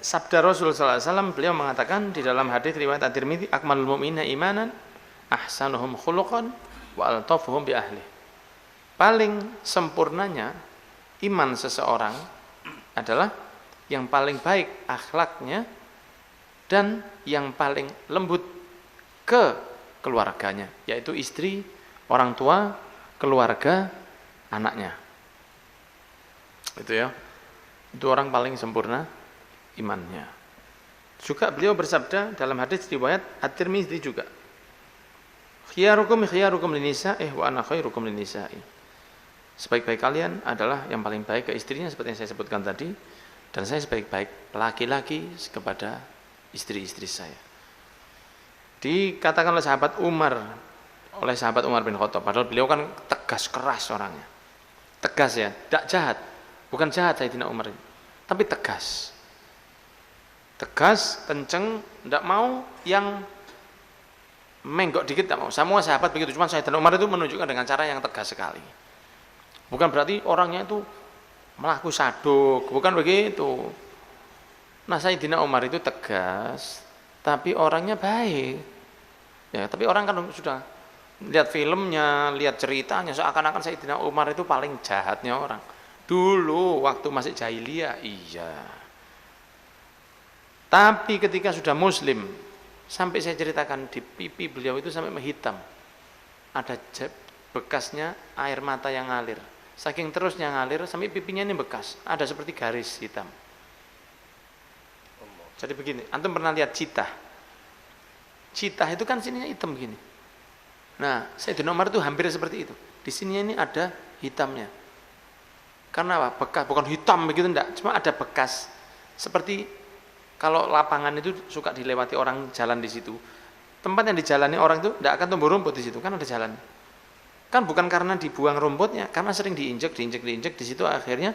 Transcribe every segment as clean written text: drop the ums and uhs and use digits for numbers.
sabda Rasul sallallahu alaihi wasallam, beliau mengatakan di dalam hadis riwayat At-Tirmidzi, akmalul mu'minina imanan ahsanuhum khuluqan wa altafuhum bi ahli. Paling sempurnanya iman seseorang adalah yang paling baik akhlaknya dan yang paling lembut ke keluarganya, yaitu istri, orang tua, keluarga, anaknya. Itu ya. Itu orang paling sempurna imannya. Juga beliau bersabda dalam hadis riwayat At-Tirmidzi juga, khiyarukum linisa'i wa ana khairukum linisa'i. Sebaik-baik kalian adalah yang paling baik ke istrinya seperti yang saya sebutkan tadi, dan saya sebaik-baik laki-laki kepada istri-istri saya. Dikatakan oleh sahabat Umar bin Khattab, padahal beliau kan tegas keras orangnya. Tegas ya, tidak jahat. Bukan jahat Sayyidina Umar ini, tapi tegas. Tegas, kenceng, tidak mau yang menggok dikit, tidak mau. Semua sahabat begitu, cuma Sayyidina Umar itu menunjukkan dengan cara yang tegas sekali. Bukan berarti orangnya itu melaku saduk, bukan begitu. Nah, Sayyidina Umar itu tegas, tapi orangnya baik. Ya, tapi orang kan sudah lihat filmnya, lihat ceritanya, seakan-akan Sayyidina Umar itu paling jahatnya orang. Dulu waktu masih jahiliyah, iya. Tapi ketika sudah muslim, sampai saya ceritakan di pipi beliau itu sampai menghitam. Ada bekasnya air mata yang ngalir. Saking terusnya ngalir sampai pipinya ini bekas, ada seperti garis hitam. Jadi begini, antum pernah lihat citah? Citah itu kan sininya hitam begini. Nah, Sayyidina Umar itu hampir seperti itu. Di sini ini ada hitamnya. Karena apa? Bekas, bukan hitam begitu enggak, cuma ada bekas. Seperti kalau lapangan itu suka dilewati orang jalan di situ. Tempat yang dijalani orang itu enggak akan tumbuh rumput di situ, kan ada jalan. Kan bukan karena dibuang rumputnya, karena sering diinjek di situ akhirnya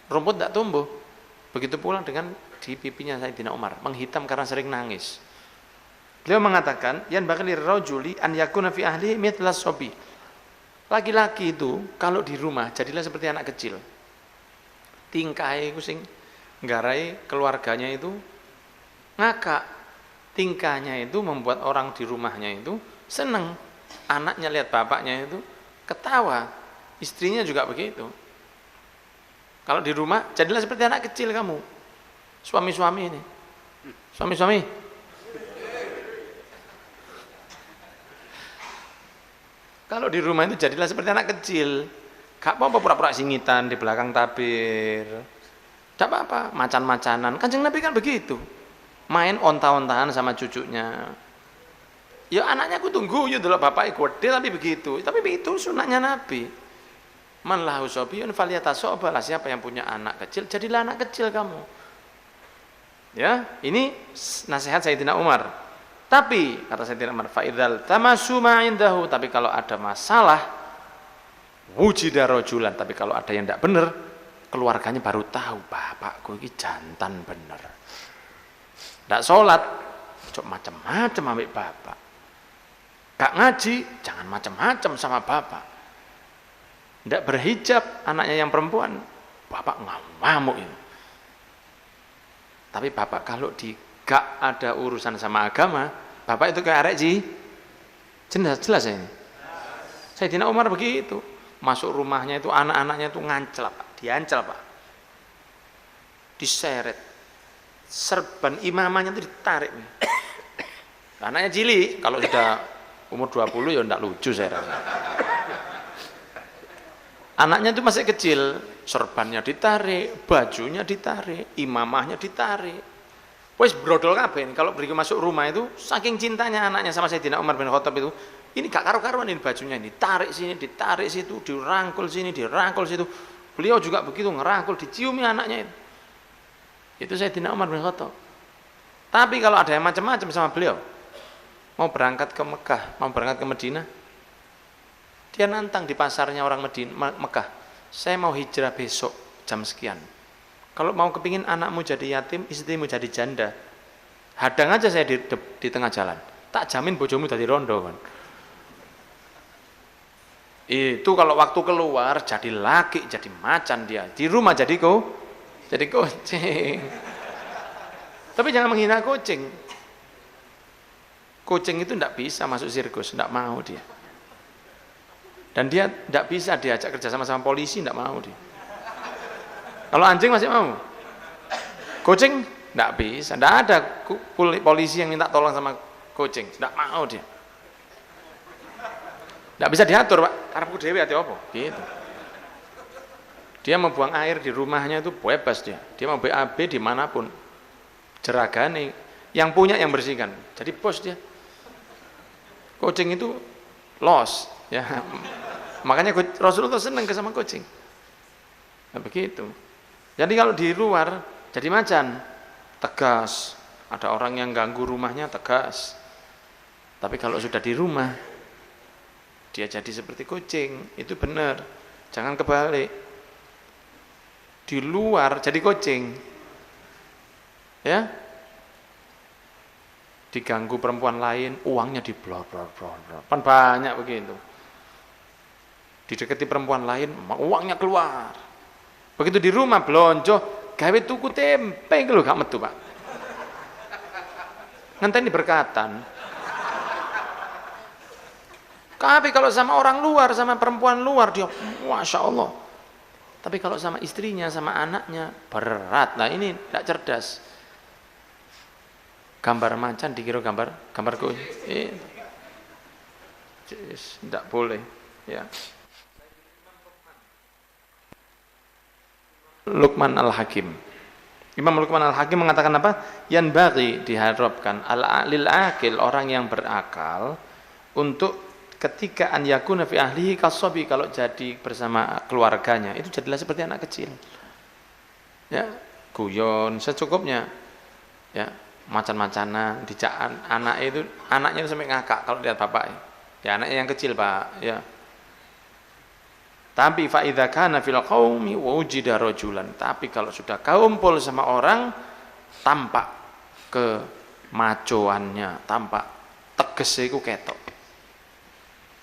rumput enggak tumbuh. Begitu pula dengan di pipinya Sayyidina Umar, menghitam karena sering nangis. Beliau mengatakan, yan bakal lirrajuli an yakuna fi ahli mithla sobi. Laki-laki itu kalau di rumah jadilah seperti anak kecil. Tingkahnya itu sing nggarai keluarganya itu ngakak. Tingkahnya itu membuat orang di rumahnya itu seneng. Anaknya lihat bapaknya itu ketawa. Istrinya juga begitu. Kalau di rumah jadilah seperti anak kecil kamu. Suami-suami ini. Suami-suami. Kalau di rumah itu jadilah seperti anak kecil. Gak apa-apa pura-pura singitan di belakang tabir. Gak apa-apa, macan-macanan. Kanjeng Nabi kan begitu. Main onta-ontaan sama cucunya. Ya anaknya aku tunggu, ya dulu bapaknya gede tapi begitu. Tapi itu sunahnya Nabi. Man lahu sobiyun faliyatasobalah, siapa yang punya anak kecil, jadilah anak kecil kamu. Ya, ini nasihat Sayyidina Umar. Tapi kata Sayyidina Umar, faidzal tamasu ma'indahu, tapi kalau ada masalah wujida rajulan, tapi kalau ada yang tidak benar, keluarganya baru tahu, bapakku ini jantan bener. Tidak sholat, cok macam-macam ambil bapak. Gak ngaji, jangan macam-macam sama bapak. Tidak berhijab, anaknya yang perempuan, bapak ngamuk ini. Tapi bapak kalau gak ada urusan sama agama, bapak itu kayak arek jelas ini. Sayyidina Umar begitu, masuk rumahnya itu anak-anaknya itu ngancel Pak, diancel Pak, diseret, serban imamahnya itu ditarik. Anaknya cilik, kalau sudah umur 20 ya enggak lucu saya rasa. Anaknya itu masih kecil, serbannya ditarik, bajunya ditarik, imamahnya ditarik. Wes brodol kabeh. Kalau beliau masuk rumah itu saking cintanya anaknya sama Sayyidina Umar bin Khattab itu, ini gak karu-karuan ini bajunya ini, tarik sini, ditarik situ, dirangkul sini, dirangkul situ. Beliau juga begitu ngerangkul, diciumi anaknya itu. Itu Sayyidina Umar bin Khattab. Tapi kalau ada yang macam-macam sama beliau, mau berangkat ke Mekah, mau berangkat ke Madinah, dia nantang di pasarnya orang Mekah, saya mau hijrah besok jam sekian. Kalau mau kepingin anakmu jadi yatim, istrimu jadi janda, hadang aja saya di tengah jalan. Tak jamin bojomu jadi rondo kan. Itu kalau waktu keluar jadi laki, jadi macan dia. Di rumah jadi kucing. Tapi jangan menghina kucing. Kucing itu tidak bisa masuk sirkus, tidak mau dia. Dan dia tidak bisa diajak kerja sama polisi, tidak mau dia. Kalau anjing masih mau. Kucing tidak bisa, tidak ada polisi yang minta tolong sama kucing, tidak mau dia. Tidak bisa diatur, Pak. Karepku dhewe ati apa? Gitu. Dia mau buang air di rumahnya itu bebas dia. Dia mau BAB dimanapun. Jeragane yang punya yang bersihkan. Jadi bos dia. Kucing itu los, ya. Makanya Rasulullah senang sama kucing. Nah, begitu. Jadi kalau di luar jadi macan, tegas. Ada orang yang ganggu rumahnya, tegas. Tapi kalau sudah di rumah, dia jadi seperti kucing. Itu benar. Jangan kebalik. Di luar jadi kucing. Ya. Diganggu perempuan lain, uangnya diblor. Kan banyak begitu. Didekati perempuan lain, uangnya keluar. Begitu di rumah blonjo, gawe tuku tempe lho gak metu, Pak. Ngenteni berkatan. Tapi kalau sama orang luar, sama perempuan luar dia, Masya Allah. Tapi kalau sama istrinya, sama anaknya, berat. Nah ini tidak cerdas. Gambar macan dikira gambar kucing. Tidak boleh. Ya. Luqman Al-Hakim. Imam Luqman Al-Hakim mengatakan apa? Yan bagi diharapkan lil akil, orang yang berakal, untuk ketika an yakuna fi ahlihi kasobi, kalau jadi bersama keluarganya itu jadilah seperti anak kecil. Ya, guyon secukupnya. Ya, macan-macanan dijak anaknya itu sampai ngakak kalau lihat bapaknya. Ya anaknya yang kecil, Pak, ya. Tapi fa idza kana fil qaumi wujida rajulan, tapi kalau sudah kumpul sama orang tampak kemacoannya, tampak tegese iku ketok.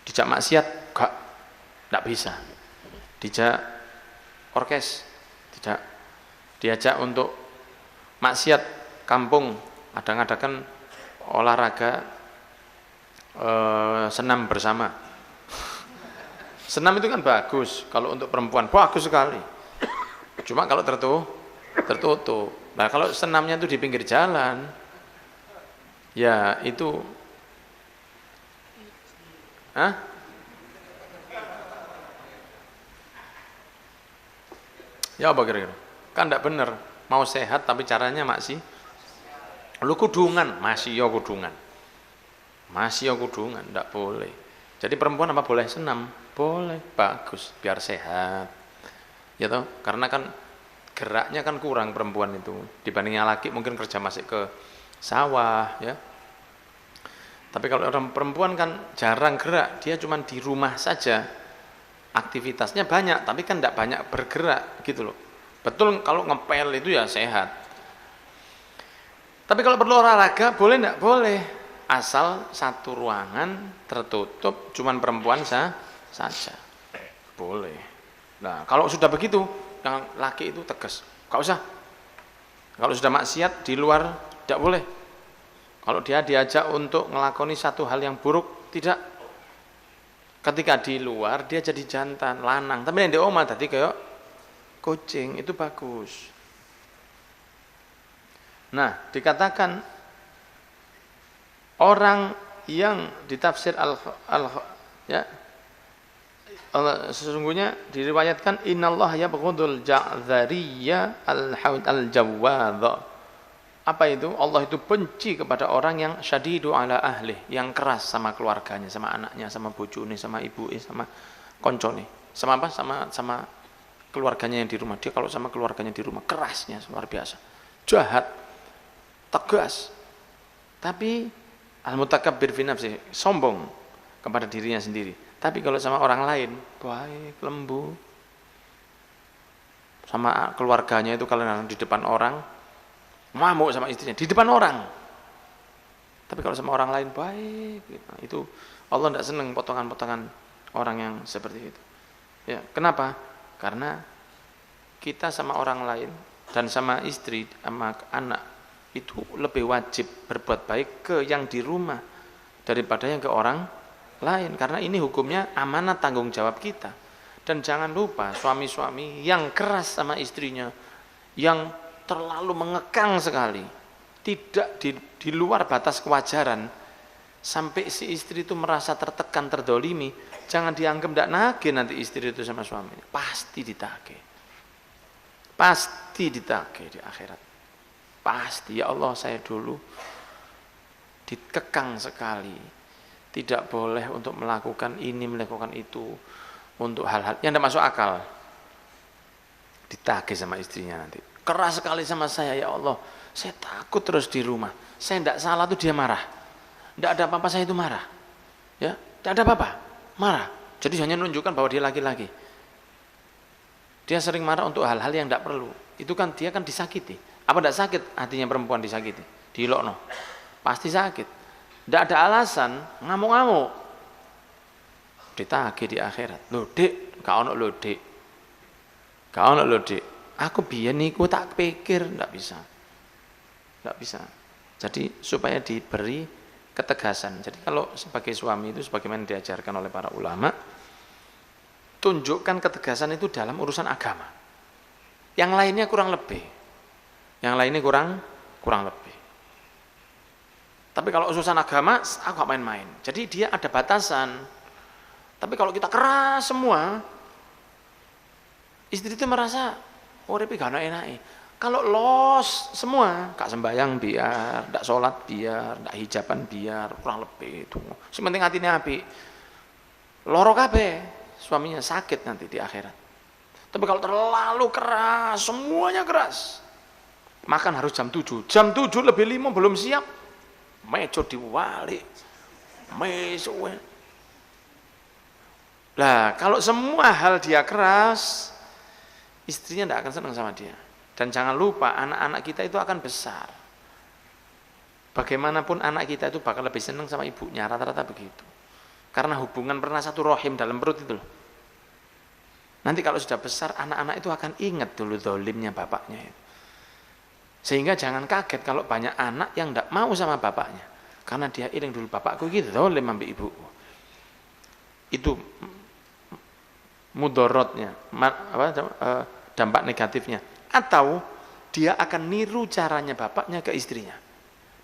Dijak maksiat gak, tidak bisa. Dijak orkes tidak, diajak untuk maksiat kampung, ada-adakan olahraga senam bersama. Senam itu kan bagus, kalau untuk perempuan bagus sekali. Cuma kalau tertutup. Nah kalau senamnya itu di pinggir jalan, ya itu, ya apa kira-kira? Kan tidak benar. Mau sehat tapi caranya masih lu kudungan, masih ya kudungan. Masih ya kudungan, tidak boleh. Jadi perempuan apa boleh senam? Boleh, bagus, biar sehat. Ya toh, karena kan geraknya kan kurang perempuan itu. Dibandingnya laki mungkin kerja masih ke sawah, ya. Tapi kalau orang perempuan kan jarang gerak, dia cuma di rumah saja. Aktivitasnya banyak, tapi kan tidak banyak bergerak gitu loh. Betul kalau ngepel itu ya sehat. Tapi kalau perlu olahraga boleh enggak? Boleh. Asal satu ruangan tertutup cuman perempuan saja. Boleh. Nah, kalau sudah begitu yang laki itu tegas. Enggak usah. Kalau sudah maksiat di luar tidak boleh. Kalau dia diajak untuk ngelakoni satu hal yang buruk, tidak. Ketika di luar dia jadi jantan, lanang. Tapi yang di omah tadi kayak kucing, itu bagus. Nah, dikatakan orang yang ditafsir ya, sesungguhnya diriwayatkan innallaha yabghudul ja'dzariyya al-jawwadh. Apa itu? Allah itu benci kepada orang yang syadidu ala ahli, yang keras sama keluarganya, sama anaknya, sama bojone, sama ibunya, sama koncone. Sama apa? Sama keluarganya yang di rumah. Dia kalau sama keluarganya di rumah kerasnya luar biasa. Jahat, tegas. Tapi al-mutakabbir fi nafsi, sombong kepada dirinya sendiri. Tapi kalau sama orang lain, baik, lembut. Sama keluarganya itu kalau di depan orang, ngamuk sama istrinya di depan orang. Tapi kalau sama orang lain baik, itu Allah tidak senang potongan-potongan orang yang seperti itu. Ya, kenapa? Karena kita sama orang lain dan sama istri, sama anak, itu lebih wajib berbuat baik ke yang di rumah daripada yang ke orang lain, karena ini hukumnya amanat tanggung jawab kita. Dan jangan lupa suami-suami yang keras sama istrinya, yang terlalu mengekang sekali, tidak di luar batas kewajaran, sampai si istri itu merasa tertekan, terdolimi, jangan dianggap tidak nagih nanti istri itu sama suaminya. Pasti ditagih. Pasti ditagih di akhirat. Pasti, ya Allah saya dulu dikekang sekali. Tidak boleh untuk melakukan ini, melakukan itu. Untuk hal-hal yang tidak masuk akal. Ditagih sama istrinya nanti. Keras sekali sama saya, ya Allah. Saya takut terus di rumah. Saya tidak salah tuh dia marah. Tidak ada apa-apa saya itu marah. Ya, tidak ada apa-apa. Marah. Jadi hanya menunjukkan bahwa dia laki-laki. Dia sering marah untuk hal-hal yang tidak perlu. Itu kan dia kan disakiti. Apa tidak sakit hatinya perempuan disakiti? Dilokno. Pasti sakit. Tidak ada alasan ngamuk-ngamuk. Ditagih di akhirat. Lho Dik, gak ono lho Dik. Gak ono lho Dik. Aku biyen niku tak pikir, ndak bisa. Ndak bisa. Jadi supaya diberi ketegasan. Jadi kalau sebagai suami itu sebagaimana diajarkan oleh para ulama, tunjukkan ketegasan itu dalam urusan agama. Yang lainnya kurang lebih. Yang lainnya kurang lebih. Tapi kalau urusan agama, aku gak main-main. Jadi dia ada batasan. Tapi kalau kita keras semua, istri itu merasa, oh repi gak enak. Kalau los semua, gak sembahyang biar, gak sholat biar, gak hijaban biar, kurang lebih itu. Sementing hatinya api. Loro kabeh, suaminya sakit nanti di akhirat. Tapi kalau terlalu keras, semuanya keras. Makan harus jam 7. Jam 7 lebih 5 belum siap. Mejo diwalik. Meso. Lah, kalau semua hal dia keras, istrinya tidak akan senang sama dia. Dan jangan lupa, anak-anak kita itu akan besar. Bagaimanapun anak kita itu bakal lebih senang sama ibunya, rata-rata begitu. Karena hubungan pernah satu rahim dalam perut itu loh. Nanti kalau sudah besar, anak-anak itu akan ingat dulu dolimnya bapaknya itu. Sehingga jangan kaget kalau banyak anak yang tidak mau sama bapaknya. Karena dia iling dulu bapakku gitu, dolim ambil ibuku. Itu mudorotnya, dampak negatifnya. Atau dia akan niru caranya bapaknya ke istrinya.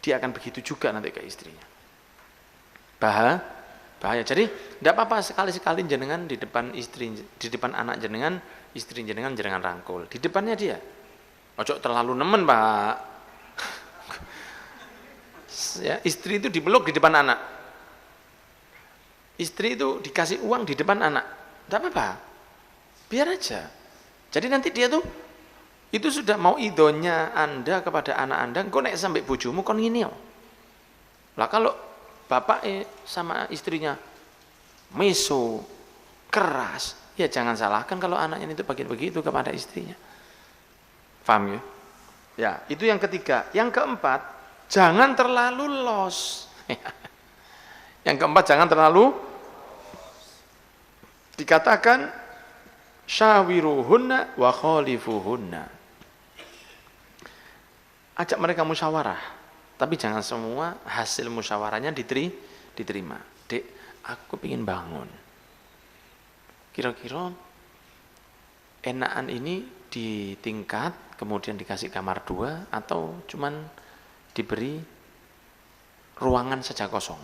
Dia akan begitu juga nanti ke istrinya. Bahaya. Jadi tidak apa-apa sekali-sekali jenengan di depan istri, di depan anak jenengan, istri jenengan rangkul. Di depannya dia. Ojo terlalu nemen, Pak. Ya, istri itu dipeluk di depan anak. Istri itu dikasih uang di depan anak. Tidak apa-apa, biar aja. Jadi nanti dia tuh itu sudah mau idonya Anda kepada anak Anda. Kok nek sampai bojomu kon ngini yo. Lah kalau bapak sama istrinya meso keras, ya jangan salahkan kalau anaknya itu begitu kepada istrinya. Paham ya? Ya, itu yang ketiga. Yang keempat, jangan terlalu los. Yang keempat, jangan terlalu dikatakan syawiruhunna wa khalifuhunna. Ajak mereka musyawarah, tapi jangan semua hasil musyawarahnya diterima. Dek, aku ingin bangun. Kira-kira enakan ini ditingkat, kemudian dikasih kamar 2, atau cuman diberi ruangan saja kosong.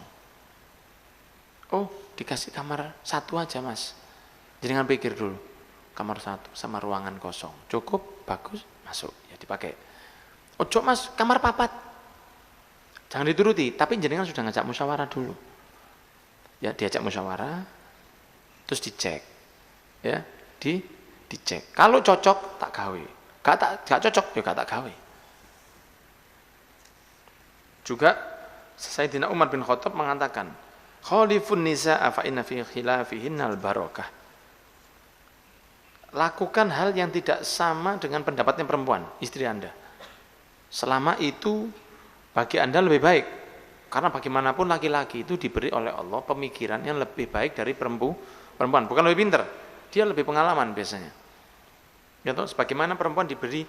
Oh, dikasih kamar 1 aja mas. Jangan pikir dulu, kamar 1 sama ruangan kosong cukup, bagus, masuk, ya dipakai. Ojo mas, kamar 4. Jangan dituruti, tapi jenengan sudah ngajak musyawarah dulu. Ya diajak musyawarah, terus dicek, ya dicek. Kalau cocok tak gawe, gak cocok ya gak tak gawe. Juga Sayyidina Umar bin Khattab mengatakan, khalifun nisaa fa inna fi khilafihinnal barakah. Lakukan hal yang tidak sama dengan pendapatnya perempuan, istri Anda. Selama itu bagi Anda lebih baik. Karena bagaimanapun laki-laki itu diberi oleh Allah pemikiran yang lebih baik dari perempuan. Bukan lebih pintar, dia lebih pengalaman biasanya. Ya, sebagaimana perempuan diberi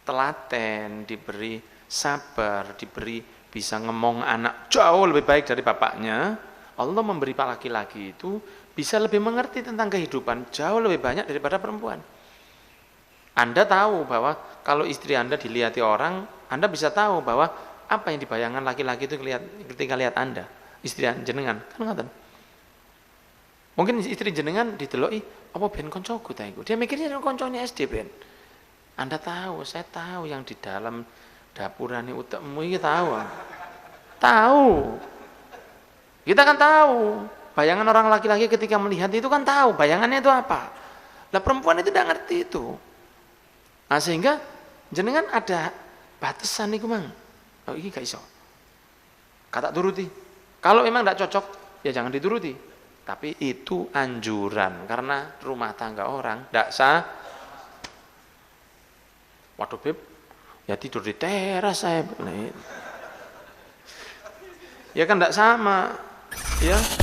telaten, diberi sabar, diberi bisa ngomong anak jauh lebih baik dari bapaknya, Allah memberi pak laki-laki itu bisa lebih mengerti tentang kehidupan jauh lebih banyak daripada perempuan. Anda tahu bahwa kalau istri Anda dilihati orang, Anda bisa tahu bahwa apa yang dibayangkan laki-laki itu ketika lihat Anda, istri jenengan, kan ngoten. Mungkin istri jenengan dideloki, apa ben koncoku ta iku. Dia mikirnya konconya SD ben. Anda tahu, saya tahu yang di dalam dapurane utekmu iki tahu. Tahu. Kita kan tahu. Bayangan orang laki-laki ketika melihat itu kan tahu bayangannya itu apa. Lah perempuan itu tidak ngerti itu. Nah sehingga jenengan ada batasan niku mang. Oh iki gak iso. Kata turuti. Kalau memang tidak cocok ya jangan dituruti. Tapi itu anjuran karena rumah tangga orang tidak sah. Waduh Beb, ya tidur di teras saya. Ya kan tidak sama, ya.